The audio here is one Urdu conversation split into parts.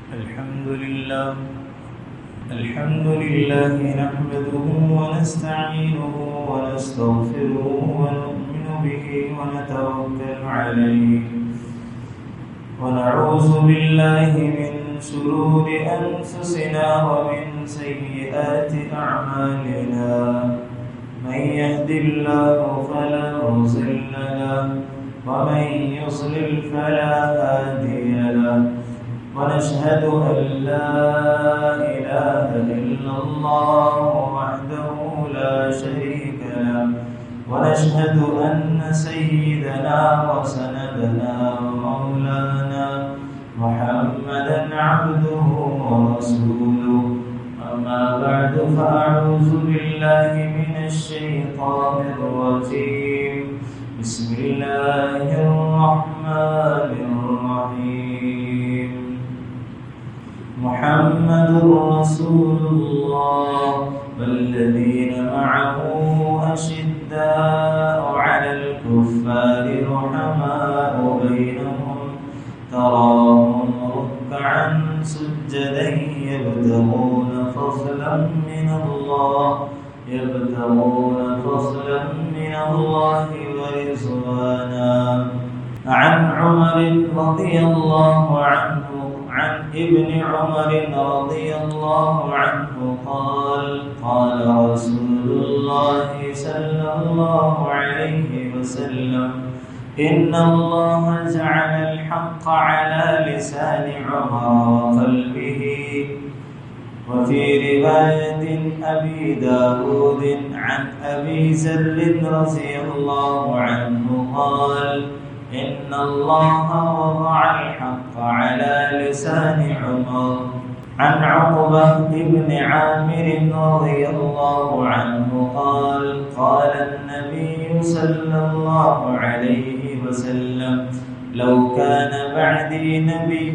الحمد لله نحمده ونستعينه ونستغفره ونؤمن به ونتوكل عليه ونعوذ بالله من شرور أنفسنا ومن سيئات أعمالنا من يهد الله فلا مضل له ومن يضلل فلا هادي له ونشهد أن لا إله إلا الله وحده لا شريك له ونشهد أن سيدنا وسندنا ومولانا محمدا عبده ورسوله أما بعد فأعوذ بالله من الشيطان الرجيم بسم الله الرحمن الرحيم محمد رسول الله والذين معه أشداء على الكفار رحماء بينهم تراهم ركعا سجدا يبتغون فضلا من الله ورضوانا عن عمر رضي الله عنه عن ابن عمر رضي الله عنه قال رسول الله صلى الله عليه وسلم إن الله جعل الحق على لسان عمر وقلبه. وفي رواية أبي داود عن أبي ذر رضي الله عنه قال إن الله وضع الحق على لسان عمر. عن عقبة بن عامر رضي الله عنه قال النبي صلى الله عليه وسلم لو كان بعدي نبي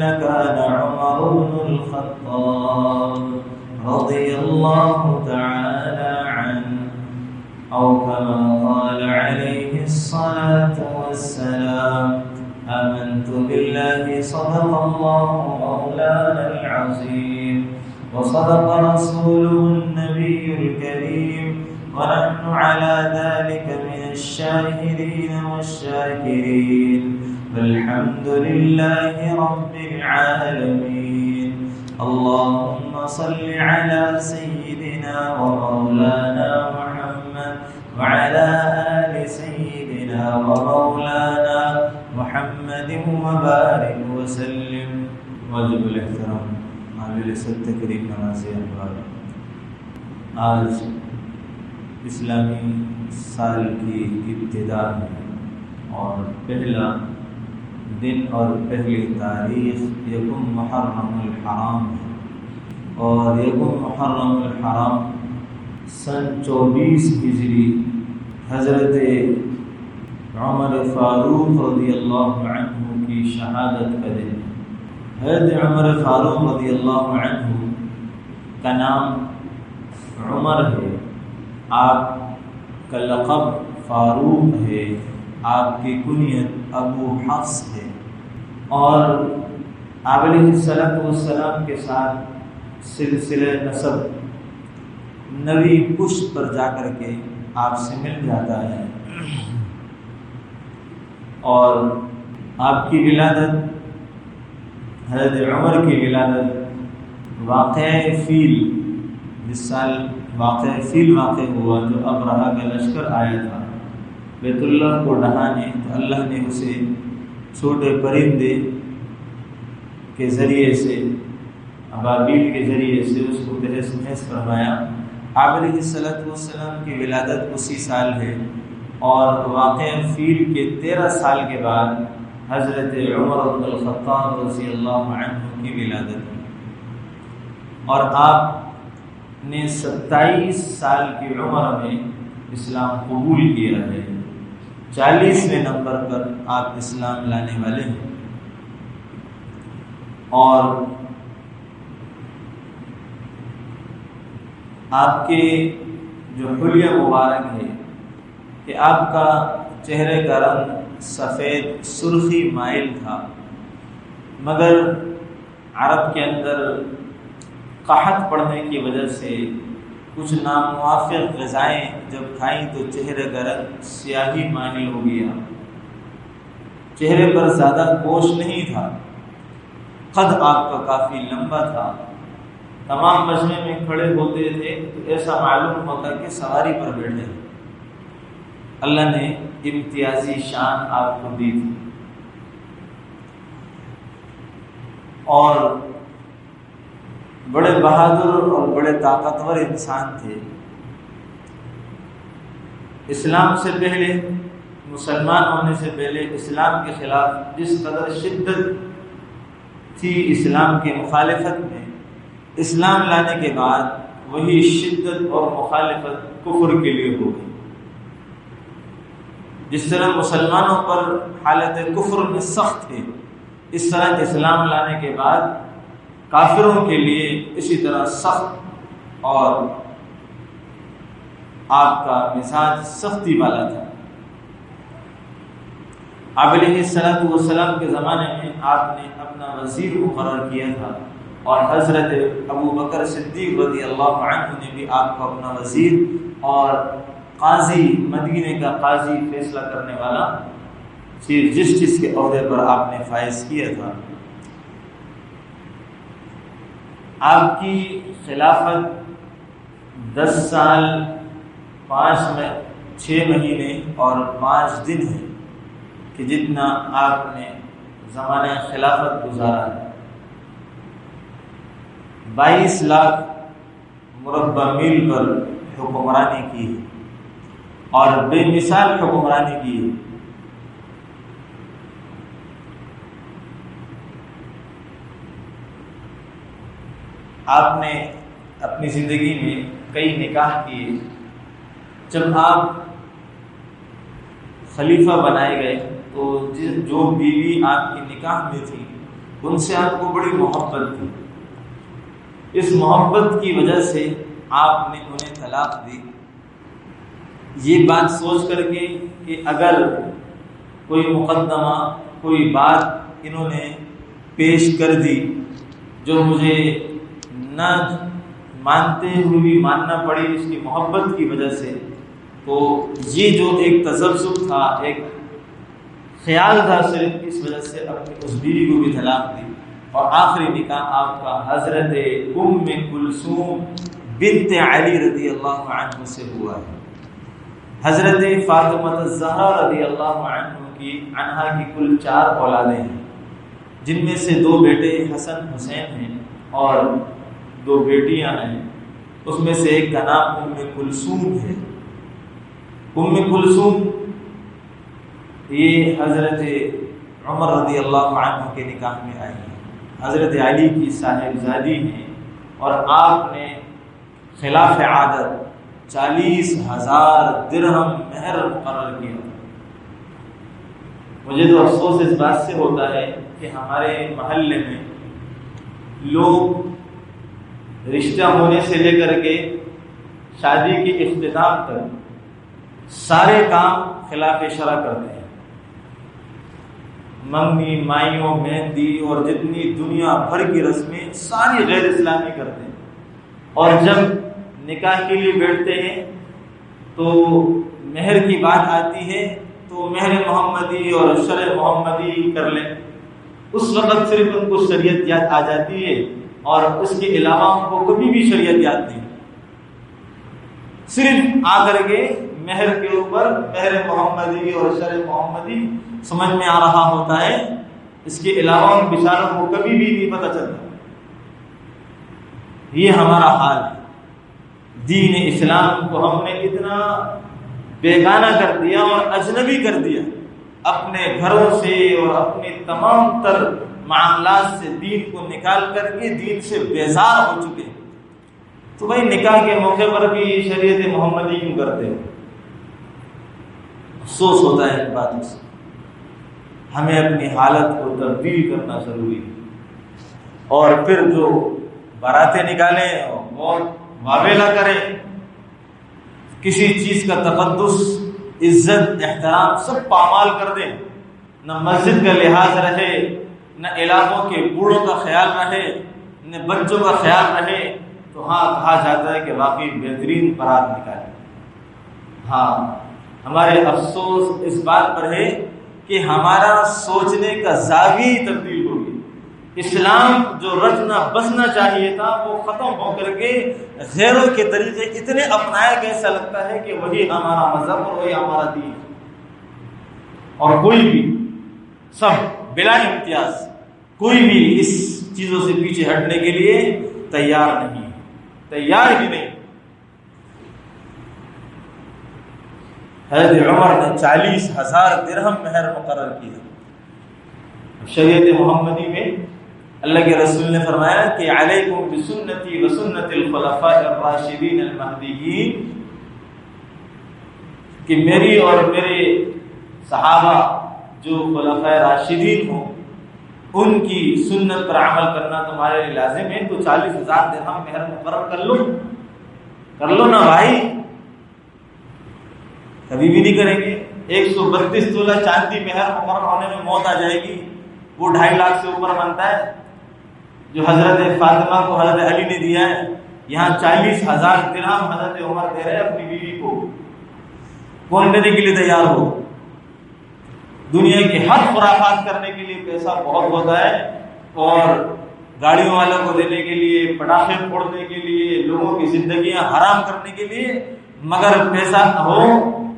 لكان عمر بن الخطاب رضي الله تعالى عنه أو كما قال عليه الصلاة والسلام آمنت بالله صدق الله مولانا العظيم وصدق رسوله النبي الكريم ونحن على ذلك من الشاهدين والشاكرين والحمد لله رب العالمين. اللهم صل على سيدنا ومولانا محمد وعلى آل سيدنا ومولانا محمد وبارك وسلم. واجب الاحترام قابل تکریم نمازی احباب، آج اسلامی سال کی ابتدا ہے اور پہلا دن اور پہلی تاریخ یکم محرم الحرام ہے، اور یکم محرم الحرام سن 24 ہجری حضرت عمر فاروق رضی اللہ عنہ کی شہادت کا دن ہے۔ حضرت عمر فاروق رضی اللہ عنہ کا نام عمر ہے، آپ کا لقب فاروق ہے، آپ کی کنیت ابو حفص ہے، اور آپ علیہ السلام کے ساتھ سلسلہ نسب نبی پشت پر جا کر کے آپ سے مل جاتا ہے، اور آپ کی ولادت، حضرت عمر کی ولادت واقعہ فیل، جس سال واقع ہوا جو ابرہہ کا لشکر آیا تھا بیت اللہ کو ڈھانے، تو اللہ نے اسے چھوٹے پرندے کے ذریعے سے، ابابیل کے ذریعے سے اس کو تہس نہس فرمایا۔ آپ علیہ السلام کی ولادت اسی سال ہے، اور واقع فیل کے 13 سال کے بعد حضرت عمر بن الخطاب رضی اللہ عنہ کی ولادت ہے، اور آپ نے 27 سال کی عمر میں اسلام قبول کیا ہے۔ 40ویں نمبر پر آپ اسلام لانے والے ہیں، اور آپ کے جو حلیہ مبارک ہے کہ آپ کا چہرے کا رنگ سفید سرخی مائل تھا، مگر عرب کے اندر قحط پڑنے کی وجہ سے کچھ ناموافق غذائیں جب کھائیں تو چہرے کا رنگ سیاہی مائل ہو گیا، چہرے پر زیادہ گوشت نہیں تھا، قد آپ کا کافی لمبا تھا، تمام مجمع میں کھڑے ہوتے تھے تو ایسا معلوم ہوتا کہ سواری پر بیٹھے۔ اللہ نے امتیازی شان آپ کو دی تھی، اور بڑے بہادر اور بڑے طاقتور انسان تھے۔ اسلام سے پہلے، مسلمان ہونے سے پہلے اسلام کے خلاف جس قدر شدت تھی اسلام کی مخالفت میں، اسلام لانے کے بعد وہی شدت اور مخالفت کفر کے لیے ہو گئی۔ جس طرح مسلمانوں پر حالت کفر میں سخت تھے، اس طرح اسلام لانے کے بعد کافروں کے لیے اسی طرح سخت اور آپ کا مزاج سختی والا تھا۔ آپ علیہ الصلوۃ والسلام کے زمانے میں آپ نے اپنا وزیر مقرر کیا تھا، اور حضرت ابو بکر صدیق رضی اللہ عنہ نے بھی آپ کو اپنا وزیر اور قاضی، مدینے کا قاضی، فیصلہ کرنے والا، چیف جسٹس کے عہدے پر آپ نے فائز کیا تھا۔ آپ کی خلافت 10 سال 6 مہینے اور 5 دن ہے کہ جتنا آپ نے زمانہ خلافت گزارا ہے۔ 22 لاکھ مربع میل پر حکمرانی کی ہے اور بے مثال حکمرانی کی ہے۔ آپ نے اپنی زندگی میں کئی نکاح کیے۔ جب آپ خلیفہ بنائے گئے تو جو بیوی آپ کی نکاح میں تھی ان سے آپ کو بڑی محبت تھی، اس محبت کی وجہ سے آپ نے انہیں طلاق دی، یہ بات سوچ کر کے کہ اگر کوئی مقدمہ، کوئی بات انہوں نے پیش کر دی جو مجھے نہ مانتے ہوئے بھی ماننا پڑی اس کی محبت کی وجہ سے، تو یہ جو ایک تذبذب تھا، ایک خیال تھا، صرف اس وجہ سے اپنی اس بیوی کو بھی طلاق دی، اور آخری نکاح آپ کا حضرت ام کلثوم بنت علی رضی اللہ عنہ سے ہوا ہے۔ حضرت فاطمہ الزہرا رضی اللہ عنہا کی کل 4 اولادیں ہیں، جن میں سے 2 بیٹے حسن حسین ہیں اور 2 بیٹیاں ہیں۔ اس میں سے ایک کا نام ام کلثوم ہے۔ ام کلثوم یہ حضرت عمر رضی اللہ عنہ کے نکاح میں آئی ہیں، حضرت علی کی صاحبزادی ہیں، اور آپ نے خلاف عادت 40,000 درہم مہر مقرر کیا۔ مجھے تو افسوس اس بات سے ہوتا ہے کہ ہمارے محلے میں لوگ رشتہ ہونے سے لے کر کے شادی کے اختتام تک سارے کام خلاف شرع کرتے ہیں، منگنی، مائیوں، مہندی اور جتنی دنیا بھر کی رسمیں ساری غیر اسلامی کرتے ہیں، اور جب نکاح کے لیے بیٹھتے ہیں تو مہر کی بات آتی ہے تو مہر محمدی اور شرع محمدی کر لیں۔ اس وقت صرف ان کو شریعت یاد آ جاتی ہے، اور اس کے علاوہ ان کو کبھی بھی شریعت یاد نہیں، صرف آ کر کے مہر کے اوپر مہر محمدی اور شرع محمدی سمجھ میں آ رہا ہوتا ہے، اس کے علاوہ ان بیچاروں کو کبھی بھی نہیں پتہ چلتا۔ یہ ہمارا حال ہے۔ دین اسلام کو ہم نے اتنا بیگانہ کر دیا اور اجنبی کر دیا، اپنے گھروں سے اور اپنے تمام تر معاملات سے دین کو نکال کر کے دین سے بیزار ہو چکے۔ تو بھائی نکاح کے موقع پر بھی شریعت محمدی کیوں کرتے ہو؟ افسوس ہوتا ہے ان باتوں سے۔ ہمیں اپنی حالت کو تبدیل کرنا ضروری ہے، اور پھر جو باراتیں نکالیں اور واویلا کریں، کسی چیز کا تقدس، عزت، احترام سب پامال کر دیں، نہ مسجد کا لحاظ رہے، نہ علاقوں کے بوڑھوں کا خیال رہے، نہ بچوں کا خیال رہے، تو ہاں کہا جاتا ہے کہ واقعی بہترین برات نکالے۔ ہاں ہمارے افسوس اس بات پر ہے کہ ہمارا سوچنے کا زاویہ تبدیل ہو گیا۔ اسلام جو رچنا بسنا چاہیے تھا وہ ختم ہو کر کے غیروں کے طریقے اتنے اپنائے گئے، ایسا لگتا ہے کہ وہی ہمارا مذہب اور وہی ہمارا دین ہے، اور کوئی بھی سب بلا امتیاز کوئی بھی اس چیزوں سے پیچھے ہٹنے کے لیے تیار نہیں، تیار ہی نہیں۔ حضرت عمر نے 40,000 درہم مہر مقرر کیا۔ شریعت محمدی میں اللہ کے رسول نے فرمایا کہ علیکم بسنتی وسنت الخلفاء الراشدین المہدیین، کہ میری اور میرے صحابہ جو خلفاء راشدین ہوں ان کی سنت پر عمل کرنا تمہارے لیے لازم ہے۔ تو 40,000 درہم مہر مقرر کر لو نا بھائی، کبھی بھی نہیں کریں گے۔ 132 تولہ چاندی مہر مقرر ہونے میں موت آ جائے گی، وہ 2.5 لاکھ سے اوپر بنتا ہے جو حضرت فاطمہ کو حضرت علی نے دیا ہے۔ یہاں 40,000 درہم حضرت عمر دے رہے اپنی بیوی کو، کون دینے کے لیے تیار ہو؟ دنیا کے ہر خرافات کرنے کے لیے پیسہ بہت ہوتا ہے، اور گاڑیوں والوں کو دینے کے لیے، پٹاخے پھوڑنے کے لیے، لوگوں کی زندگیاں حرام کرنے کے لیے، مگر پیسہ ہو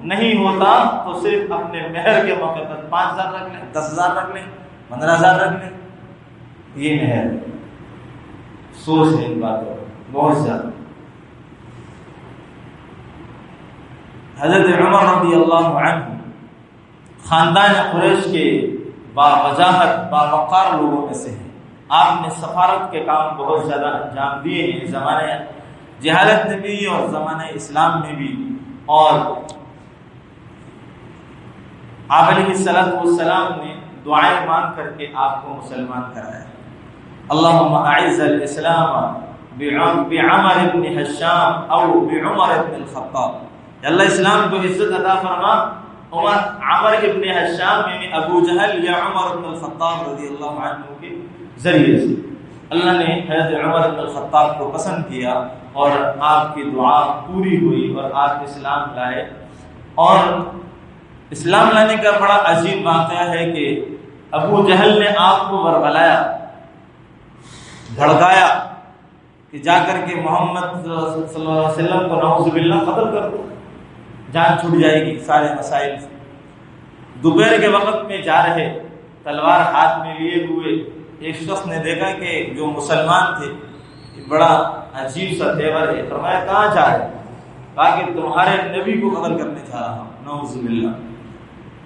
نہیں ہوتا تو صرف اپنے مہر کے موقع پر 5,000 رکھ لیں، 10,000 رکھ لیں، 15,000 رکھ لیں۔ یہ مہر سوچ ہے ان باتوں بہت زیادہ۔ حضرت عمر رضی اللہ عنہ خاندان قریش کے باوجاہت باوقار لوگوں میں سے ہیں۔ آپ نے سفارت کے کام بہت زیادہ انجام دیے ہیں، زمانے جہالت میں بھی اور زمانے اسلام میں بھی، اور آپ علیہ السلام نے دعائیں مانگ کر کے آپ کو مسلمان کرایا۔ اللہم اعز الاسلام بعمر بن حشام او بعمر بن الخطاب، اللہ اسلام کو عزت عطا فرما عمر ابن حشام یعنی ابو جہل یا عمر بن الخطاب رضی اللہ عنہ کے ذریعے سے۔ اللہ نے حضرت عمر بن الخطاب کو پسند کیا اور آپ کی دعا پوری ہوئی اور آپ اسلام لائے۔ اور اسلام لانے کا بڑا عجیب واقعہ ہے کہ ابو جہل نے آپ کو ورغلایا، بھڑکایا کہ جا کر کے محمد صلی اللہ علیہ وسلم کو نعوذ باللہ قتل کر دو، جان چھوٹ جائے گی سارے مسائل سے۔ دوپہر کے وقت میں جا رہے، تلوار ہاتھ میں لیے ہوئے، ایک شخص نے دیکھا کہ جو مسلمان تھے بڑا عجیب سا تیور ہے، فرمایا کہاں جا رہے؟ کہا کہ تمہارے نبی کو قتل کرنے جا رہا ہوں، نعوذ باللہ۔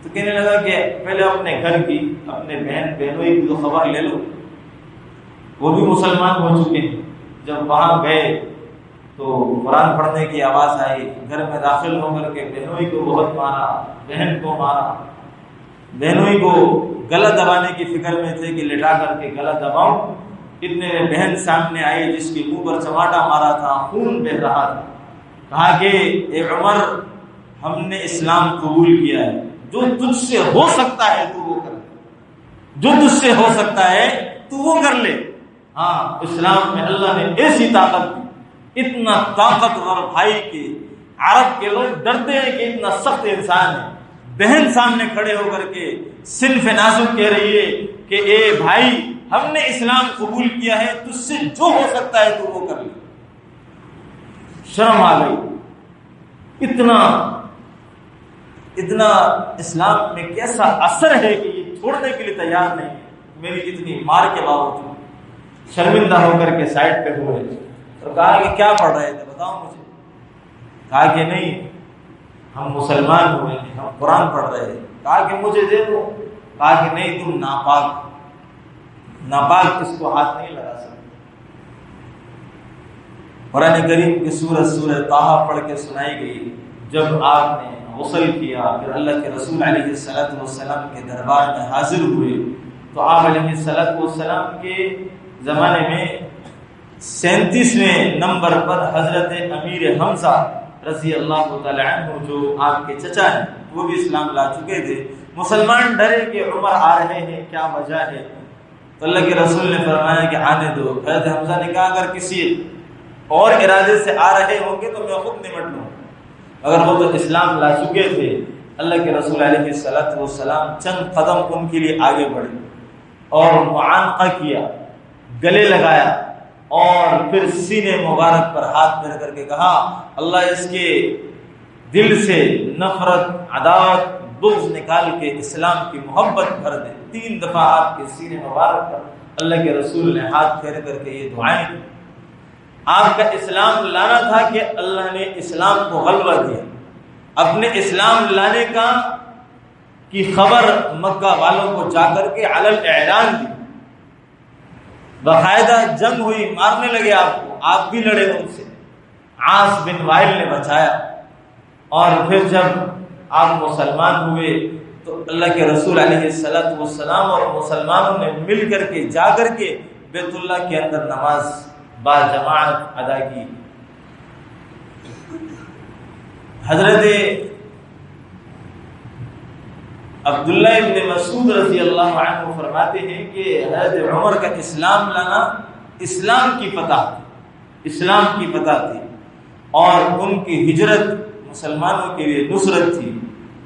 تو کہنے لگا کہ پہلے اپنے گھر کی، اپنے بہنوں کی تو خبر لے لو، وہ بھی مسلمان ہو چکے ہیں۔ جب وہاں گئے تو قرآن پڑھنے کی آواز آئی، گھر میں داخل ہو کر کے بہنوئی کو بہت مارا، بہن کو مارا، بہنوئی کو گلا دبانے کی فکر میں تھے کہ لٹا کر کے گلا دباؤں۔ اتنے میں بہن سامنے آئی جس کے منہ پر چماٹا مارا تھا، خون بہ رہا تھا۔ کہا کہ اے عمر، ہم نے اسلام قبول کیا ہے، جو تجھ سے ہو سکتا ہے تو وہ کر لے، جو تجھ سے ہو سکتا ہے تو وہ کر لے۔ ہاں، اسلام میں اللہ نے ایسی طاقت دی، اتنا طاقتور بھائی کہ عرب کے لوگ ڈرتے ہیں کہ اتنا سخت انسان ہے۔ بہن سامنے کھڑے ہو کر کے صنف نازک کہہ رہی ہے کہ اے بھائی، ہم نے اسلام قبول کیا ہے، تجھ سے جو ہو سکتا ہے تو وہ کر لے۔ شرم آ گئی، اتنا اسلام میں کیسا اثر ہے کہ یہ چھوڑنے کے لیے تیار نہیں، میری اتنی مار کے باوجود شرمندہ ہو کر کے سائڈ پہ ہوئے۔ تو کہا کہ کیا پڑھ رہے تھے بتاؤ مجھے؟ کہا کہ نہیں، ہم مسلمان ہوئے ہیں، ہم قرآن پڑھ رہے ہیں۔ کہا کہ مجھے دے دو۔ کہا کہ نہیں، تم ناپاک اس کو ہاتھ نہیں لگا سکتے۔ قرآن کریم کی سورہ طٰہٰ پڑھ کے سنائی گئی۔ جب آپ نے غسل کیا، پھر اللہ کے رسول علیہ السلام کے دربار میں حاضر ہوئے، تو آپ علیہ السلام کے زمانے میں 37ویں نمبر پر حضرت امیر حمزہ رضی اللہ تعالی عنہ جو آپ کے چچا ہیں، وہ بھی اسلام لا چکے تھے۔ مسلمان ڈرے کہ عمر آ رہے ہیں، کیا وجہ ہے؟ تو اللہ کے رسول نے فرمایا کہ آنے دو۔ حضرت حمزہ نے کہا اگر کسی اور ارادے سے آ رہے ہوں گے تو میں خود نمٹ لوں، اگر وہ تو اسلام لا چکے تھے۔ اللہ کے رسول علیہ السلام چند قدم ان کے لیے آگے بڑھے اور معانقہ کیا، گلے لگایا، اور پھر سینے مبارک پر ہاتھ پھیر کر کے کہا اللہ اس کے دل سے نفرت، عداوت، بغض نکال کے اسلام کی محبت بھر دے۔ 3 دفعہ آپ کے سینے مبارک پر اللہ کے رسول نے ہاتھ پھیر کر کے یہ دعائیں کی۔ آپ کا اسلام لانا تھا کہ اللہ نے اسلام کو غلبہ دیا۔ اپنے اسلام لانے کی خبر مکہ والوں کو جا کر کے علی الاعلان دی، باقاعدہ جنگ ہوئی، مارنے لگے آپ کو، آپ بھی لڑے ان سے، عاص بن وائل نے بچایا۔ اور پھر جب آپ مسلمان ہوئے تو اللہ کے رسول علیہ السلام اور مسلمانوں نے مل کر کے جا کر کے بیت اللہ کے اندر نماز با جماعت ادا کی۔ حضرت عبداللہ ابن مسعود رضی اللہ عنہ فرماتے ہیں کہ حضرت عمر کا اسلام لانا اسلام کی فتح تھی، اور ان کی ہجرت مسلمانوں کے لیے نصرت تھی،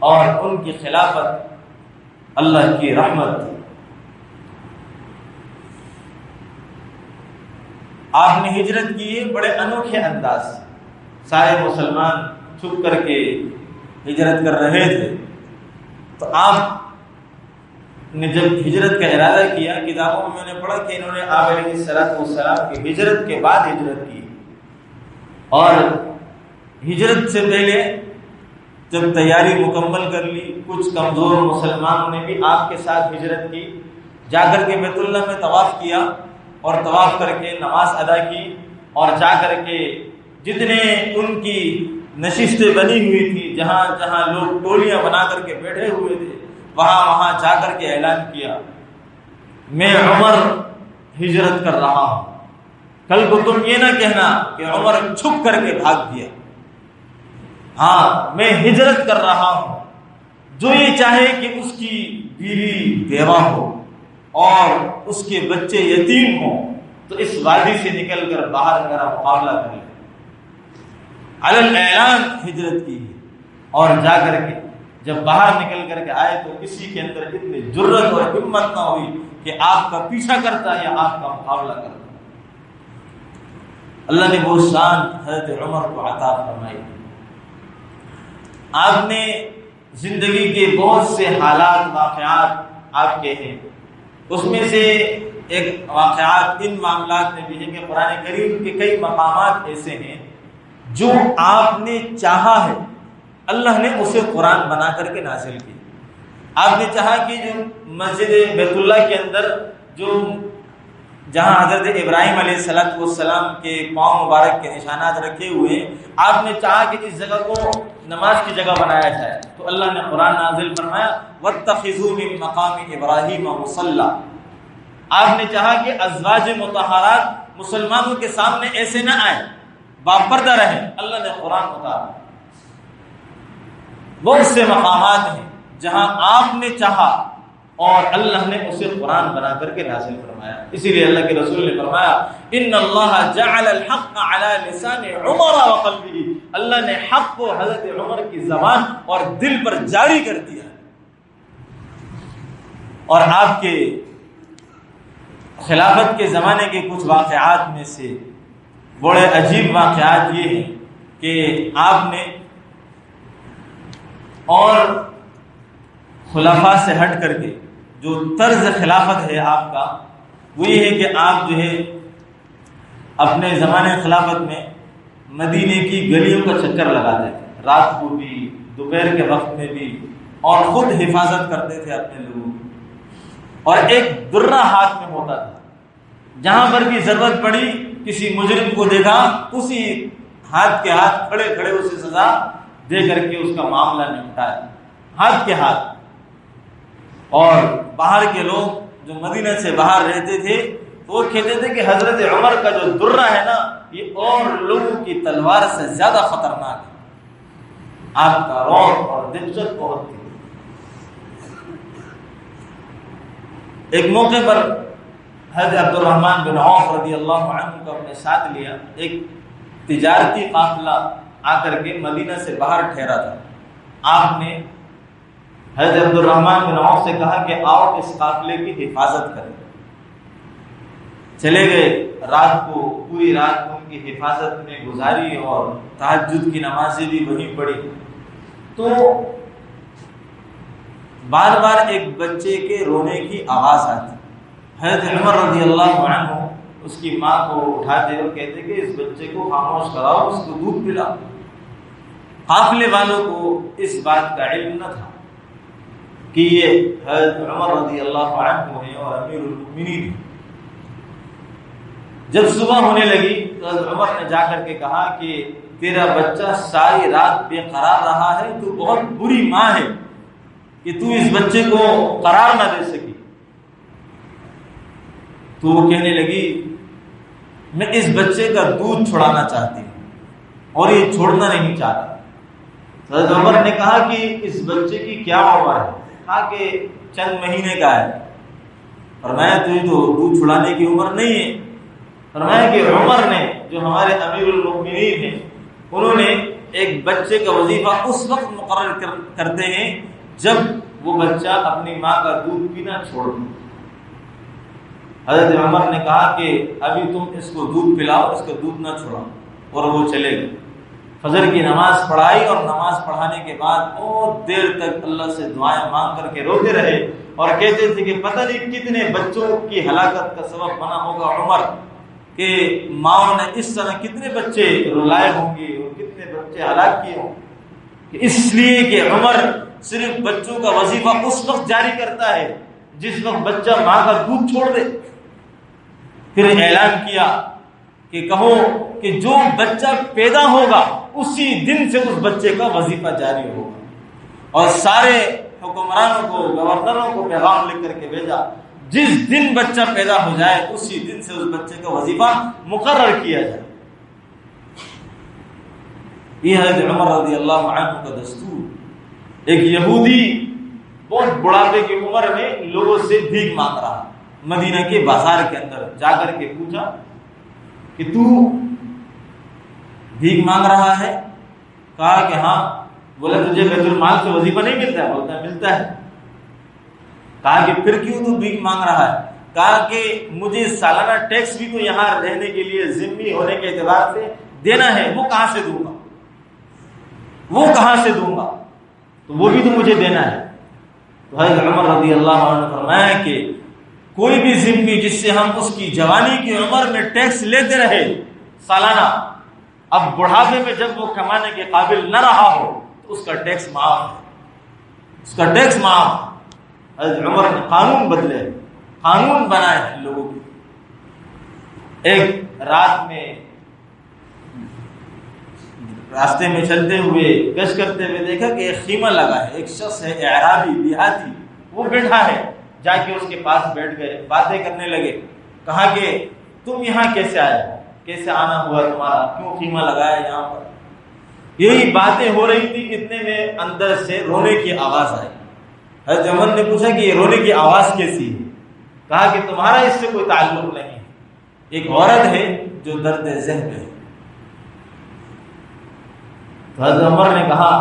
اور ان کی خلافت اللہ کی رحمت تھی۔ آپ نے ہجرت کی ہے بڑے انوکھے انداز سے، سارے مسلمان چھپ کر کے ہجرت کر رہے تھے، تو آپ نے جب ہجرت کا ارادہ کیا، کتابوں میں نے پڑھا کہ انہوں نے آپ علیہ السلام کی ہجرت کے بعد ہجرت کی، اور ہجرت سے پہلے جب تیاری مکمل کر لی، کچھ کمزور مسلمانوں نے بھی آپ کے ساتھ ہجرت کی، جا کر کے بیت اللہ میں طواف کیا، اور طواف کر کے نماز ادا کی، اور جا کر کے جتنے ان کی نشستیں بنی ہوئی تھی، جہاں جہاں لوگ ٹولیاں بنا کر کے بیٹھے ہوئے تھے، وہاں جا کر کے اعلان کیا میں عمر ہجرت کر رہا ہوں۔ کل کو تم یہ نہ کہنا کہ عمر چھپ کر کے بھاگ گیا، ہاں میں ہجرت کر رہا ہوں۔ جو یہ چاہے کہ اس کی بیوی بیوہ ہو اور اس کے بچے یتیم ہوں تو اس وادی سے نکل کر باہر میرا مقابلہ کر لے۔ علی الاعلان ہجرت کی، اور جا کر کے جب باہر نکل کر کے آئے تو کسی کے اندر اتنی جرت اور ہمت نہ ہوئی کہ آپ کا پیچھا کرتا یا آپ کا مقابلہ کرتا۔ اللہ نے وہ شان حضرت عمر کو عطا فرمائی۔ آپ نے زندگی کے بہت سے حالات، واقعات آپ کے ہیں، اس میں سے ایک واقعات ان معاملات میں بھی ہے کہ قرآن کریم کے کئی مقامات ایسے ہیں جو آپ نے چاہا ہے، اللہ نے اسے قرآن بنا کر کے نازل کی۔ آپ نے چاہا کہ جو مسجد بیت اللہ کے اندر جہاں حضرت ابراہیم علیہ السلام کے پاؤں مبارک کے نشانات رکھے ہوئے ہیں، آپ نے چاہا کہ اس جگہ کو نماز کی جگہ بنایا جائے، تو اللہ نے قرآن نازل فرمایا وَاتَّخِذُوا مِن مَّقَامِ إِبْرَاهِيمَ مُصَلًّى۔ آپ نے چاہا کہ ازواج مطہرات مسلمانوں کے سامنے ایسے نہ آئے، باپردہ رہیں، اللہ نے قرآن اتارا۔ بہت سے مقامات ہیں جہاں آپ نے چاہا اور اللہ نے اسے قرآن بنا کر کے نازل فرمایا۔ اسی لیے اللہ کے رسول نے فرمایا ان اللہ جعل الحق علی لسان عمر وقلبہ، اللہ نے حق کو حضرت عمر کی زبان اور دل پر جاری کر دیا۔ اور آپ کے خلافت کے زمانے کے کچھ واقعات میں سے بڑے عجیب واقعات یہ ہیں کہ آپ نے اور خلفاء سے ہٹ کر کے جو طرز خلافت ہے آپ کا، وہ یہ ہے کہ آپ جو ہے اپنے زمانے خلافت میں مدینے کی گلیوں کا چکر لگاتے تھے، رات کو بھی، دوپہر کے وقت میں بھی، اور خود حفاظت کرتے تھے اپنے لوگوں کی، اور ایک درہ ہاتھ میں ہوتا تھا، جہاں پر بھی ضرورت پڑی کسی مجرم کو دیکھا اسی ہاتھ کے ہاتھ کھڑے کھڑے اسے سزا دے کر کے اس کا معاملہ نپٹایا، ہاتھ کے ہاتھ۔ اور باہر کے لوگ جو مدینہ سے باہر رہتے تھے تو وہ کہتے تھے کہ حضرت عمر کا جو درہ ہے نا یہ اور لوگوں کی تلوار سے زیادہ خطرناک ہے، آپ کا رعب اور دہشت بہت تھی۔ ایک موقع پر حضرت عبد الرحمن بن عوف رضی اللہ عنہ کو اپنے ساتھ لیا. ایک تجارتی قافلہ آ کر کے مدینہ سے باہر ٹھہرا تھا. آپ نے حضرت عبد الرحمن بن عوف سے کہا کہ آؤ اس قافلے کی حفاظت کریں. چلے گئے. رات کو پوری رات کو ان کی حفاظت میں گزاری اور تہجد کی نمازیں بھی وہیں پڑھی. تو بار بار ایک بچے کے رونے کی آواز آتی. حضرت عمر رضی اللہ عنہ اس کی ماں کو اٹھاتے اور کہتے کہ اس بچے کو خاموش کراؤ، اس کو دودھ پلاؤ. قافلے والوں کو اس بات کا علم نہ تھا کہ یہ حضرت عمر رضی اللہ عنہ ہیں اور امیر المؤمنین ہیں. جب صبح ہونے لگی تو حضرت عمر نے جا کر کے کہا کہ تیرا بچہ ساری رات بے قرار رہا ہے، تو بہت بری ماں ہے کہ تو اس بچے کو قرار نہ دے سکی. تو وہ کہنے لگی میں اس بچے کا دودھ چھڑانا چاہتی ہوں اور یہ چھوڑنا نہیں چاہتا. حضرت عمر نے کہا کہ اس بچے کی کیا عمر ہے؟ کہا کہ چند مہینے کا ہے. فرمایا تو یہ تو دودھ چھڑانے کی عمر نہیں ہے. فرمایا کہ عمر نے جو ہمارے امیر المؤمنین ہیں انہوں نے ایک بچے کا وظیفہ اس وقت مقرر کرتے ہیں جب وہ بچہ اپنی ماں کا دودھ پینا چھوڑ دے. حضرت عمر نے کہا کہ ابھی تم اس کو دودھ پلاؤ، اس کا دودھ نہ چھوڑاؤ. اور وہ چلے گئے. فجر کی نماز پڑھائی اور نماز پڑھانے کے بعد بہت دیر تک اللہ سے دعائیں مانگ کر کے روتے رہے اور کہتے تھے کہ پتہ نہیں کتنے بچوں کی ہلاکت کا سبب بنا ہوگا عمر، کہ ماؤں نے اس طرح کتنے بچے رلائے ہوں گے اور کتنے بچے ہلاک کیے ہوں گے. اس لیے کہ عمر صرف بچوں کا وظیفہ اس وقت جاری کرتا ہے جس وقت بچہ ماں کا دودھ چھوڑ دے. پھر اعلان کیا کہ کہو کہ جو بچہ پیدا ہوگا اسی دن سے اس بچے کا وظیفہ جاری ہوگا. اور سارے حکمرانوں کو، گورنروں کو پیغام لکھ کر کے بھیجا جس دن بچہ پیدا ہو جائے اسی دن سے اس بچے کا وظیفہ مقرر کیا جائے. یہ حضرت عمر رضی اللہ عنہ کا دستور. ایک یہودی بہت بڑھاپے کی عمر میں لوگوں سے بھیک مانگ رہا. مدینہ کے بازار کے اندر جا کر کے پوچھا کہ تو بھیک مانگ رہا ہے؟ کہا کہ ہاں. بولا تجھے بیت المال سے وظیفہ نہیں ملتا ہے؟ بولتا ہے ملتا ہے. کہا کہ پھر کیوں تو بھیک مانگ رہا ہے؟ کہا کہ مجھے سالانہ ٹیکس بھی تو یہاں رہنے کے لیے ذمہ ہونے کے اعتبار سے دینا ہے، وہ کہاں سے دوں گا؟ وہ کہاں سے دوں گا؟ تو وہ بھی تو مجھے دینا ہے. تو حضرت عمر رضی اللہ عنہ نے فرمایا کہ کوئی بھی ذمہ جس سے ہم اس کی جوانی کی عمر میں ٹیکس لیتے رہے سالانہ، اب بڑھاپے میں جب وہ کمانے کے قابل نہ رہا ہو تو اس کا ٹیکس معاف ہے، اس کا ٹیکس معاف. حضرت عمر نے قانون بدلے، قانون بنائے ہیں لوگوں کے. ایک رات میں راستے میں چلتے ہوئے گشت کرتے ہوئے دیکھا کہ ایک خیمہ لگا ہے. ایک شخص ہے اعرابی دیہاتی، وہ بیٹھا ہے. جا کے اس کے پاس بیٹھ گئے، باتیں کرنے لگے. کہا کہ تم یہاں کیسے آئے ہو؟ کیسے آنا ہوا تمہارا؟ کیوں خیمہ لگایا یہاں پر؟ یہی باتیں ہو رہی تھی، اتنے میں اندر سے رونے کی آواز آئی. حضرت عمر نے پوچھا کہ یہ رونے کی آواز کیسی ہے؟ کہا کہ تمہارا اس سے کوئی تعلق نہیں ہے، ایک عورت ہے جو درد ذہن ہے. تو حضرت عمر نے کہا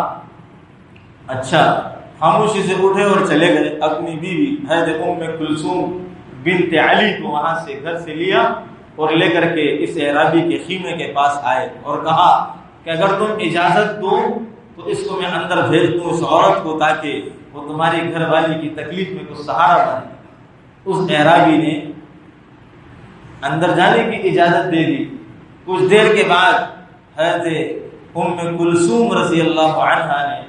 اچھا. خاموشی سے اٹھے اور چلے گئے. اپنی بیوی حضرت ام کلثوم بنت علی کو وہاں سے گھر سے لیا اور لے کر کے اس اعرابی کے خیمے کے پاس آئے اور کہا کہ اگر تم اجازت دو تو اس کو میں اندر بھیج دوں، اس عورت کو، تاکہ وہ تمہاری گھر والی کی تکلیف میں کچھ سہارا بنے. اس اعرابی نے اندر جانے کی اجازت دے دی. کچھ دیر کے بعد حضرت ام کلثوم رضی اللہ عنہا نے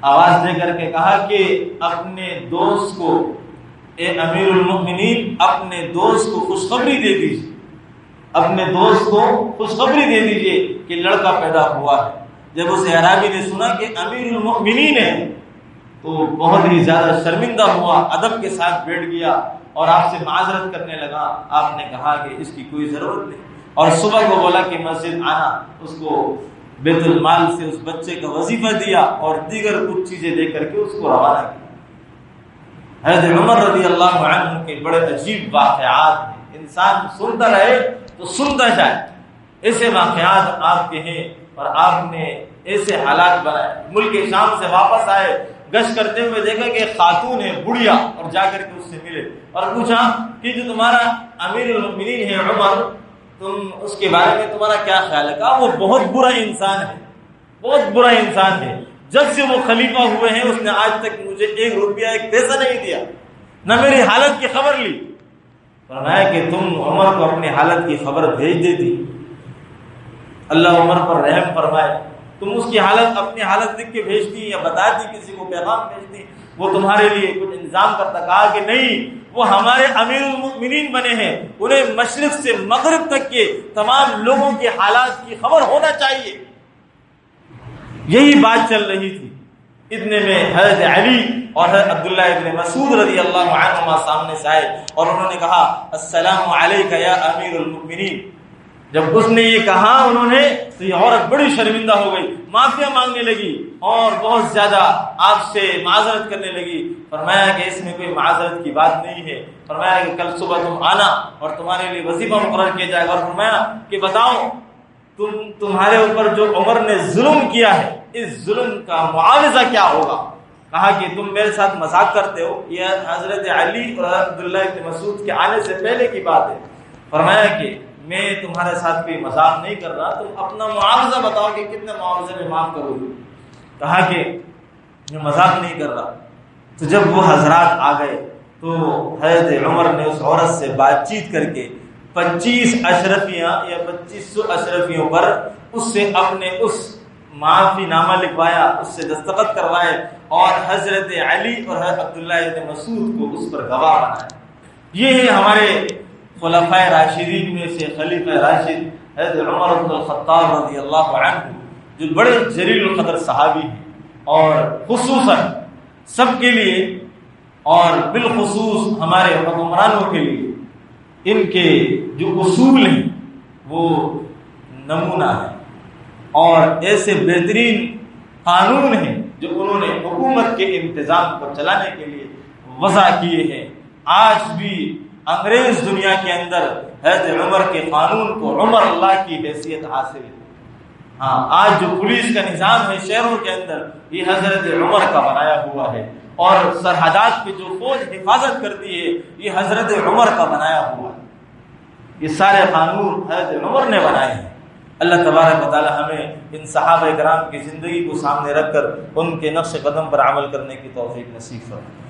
آواز دے کر کے کہا کہ اپنے دوست کو، اے امیر المؤمنین، اپنے دوست کو خوشخبری دے دیجیے، اپنے دوست کو خوشخبری دے دیجیے کہ لڑکا پیدا ہوا ہے. جب اس اعرابی نے سنا کہ امیر المؤمنین ہے تو بہت ہی زیادہ شرمندہ ہوا، ادب کے ساتھ بیٹھ گیا اور آپ سے معذرت کرنے لگا. آپ نے کہا کہ اس کی کوئی ضرورت نہیں، اور صبح کو بولا کہ مسجد آنا. اس کو بیت المال سے اس بچے کا وظیفہ دیا اور دیگر کچھ چیزیں دے کر کے اس کو روانہ کیا. حضرت عمر رضی اللہ عنہ کے بڑے عجیب واقعات ہیں، انسان سنتا رہے تو سنتا جائے۔ ایسے واقعات آپ کے ہیں اور آپ نے ایسے حالات بنائے۔ ملک شام سے واپس آئے، گشت کرتے ہوئے دیکھا کہ ایک خاتون ہے بڑھیا، اور جا کر کے اس سے ملے اور پوچھا کہ جو تمہارا امیر المؤمنین ہے عمر، تم اس کے بارے میں تمہارا کیا خیال ہے؟ کہا وہ بہت برا انسان ہے، بہت برا انسان ہے، جب سے وہ خلیفہ ہوئے ہیں اس نے آج تک مجھے 1 روپیہ 1 پیسہ نہیں دیا، نہ میری حالت کی خبر لی۔ فرمایا کہ تم عمر کو اپنی حالت کی خبر بھیج دیتی، اللہ عمر پر رحم فرمائے، تم اس کی حالت اپنی حالت لکھ کے بھیجتی یا بتاتی، کسی کو پیغام بھیجتی، وہ تمہارے لیے کچھ انتظام کرتا۔ کہا کہ نہیں، وہ ہمارے امیر المؤمنین بنے ہیں، انہیں مشرق سے مغرب تک کے تمام لوگوں کے حالات کی خبر ہونا چاہیے۔ یہی بات چل رہی تھی، اتنے میں حضرت علی اور حضرت عبداللہ ابن مسعود رضی اللہ عنہما سامنے سے آئے اور انہوں نے کہا السلام علیکہ یا امیر المؤمنین۔ جب اس نے یہ کہا انہوں نے تو یہ عورت بڑی شرمندہ ہو گئی، معافیا مانگنے لگی اور بہت زیادہ آپ سے معذرت کرنے لگی۔ فرمایا کہ اس میں کوئی معذرت کی بات نہیں ہے، فرمایا کہ کل صبح تم آنا اور تمہارے لیے وظیفہ مقرر کیا جائے گا، اور فرمایا کہ بتاؤ تمہارے اوپر جو عمر نے ظلم کیا ہے اس ظلم کا معاوضہ کیا ہوگا۔ کہا کہ تم میرے ساتھ مذاق کرتے ہو، یہ حضرت علی اور حضرت عبداللہ ابن مسعود کے آنے سے پہلے کی بات ہے۔ فرمایا کہ میں تمہارے ساتھ کوئی مذاق نہیں کر رہا، تم اپنا معاوضہ بتاؤ کہ کتنے معاوضے میں معاف کرو گے۔ کہا کہ میں مذاق نہیں کر رہا۔ تو جب وہ حضرات آ گئے تو حضرت عمر نے اس عورت سے بات چیت کر کے 25 اشرفیاں یا 2500 اشرفیوں پر اس سے اپنے اس معافی نامہ لکھوایا، اس سے دستخط کروائے اور حضرت علی اور حضرت عبداللہ ابن مسعود کو اس پر گواہ بنایا۔ یہ ہے ہمارے خلفائے راشدین میں سے خلیفہ راشد حضرت عمر بن الخطاب رضی اللہ عنہ، جو بڑے جلیل القدر صحابی ہیں، اور خصوصاً سب کے لیے اور بالخصوص ہمارے حکمرانوں کے لیے ان کے جو اصول ہیں وہ نمونہ ہیں، اور ایسے بہترین قانون ہیں جو انہوں نے حکومت کے انتظام کو چلانے کے لیے وضع کیے ہیں۔ آج بھی انگریز دنیا کے اندر حضرت عمر کے قانون کو عمر اللہ کی حیثیت حاصل ہے۔ ہاں، آج جو پولیس کا نظام ہے شہروں کے اندر یہ حضرت عمر کا بنایا ہوا ہے، اور سرحدات پہ جو فوج حفاظت کرتی ہے یہ حضرت عمر کا بنایا ہوا ہے۔ یہ سارے قانون حضرت عمر نے بنائے ہیں۔ اللہ تبارک و تعالی ہمیں ان صحابہ کرام کی زندگی کو سامنے رکھ کر ان کے نقش قدم پر عمل کرنے کی توفیق نصیب فرمائے۔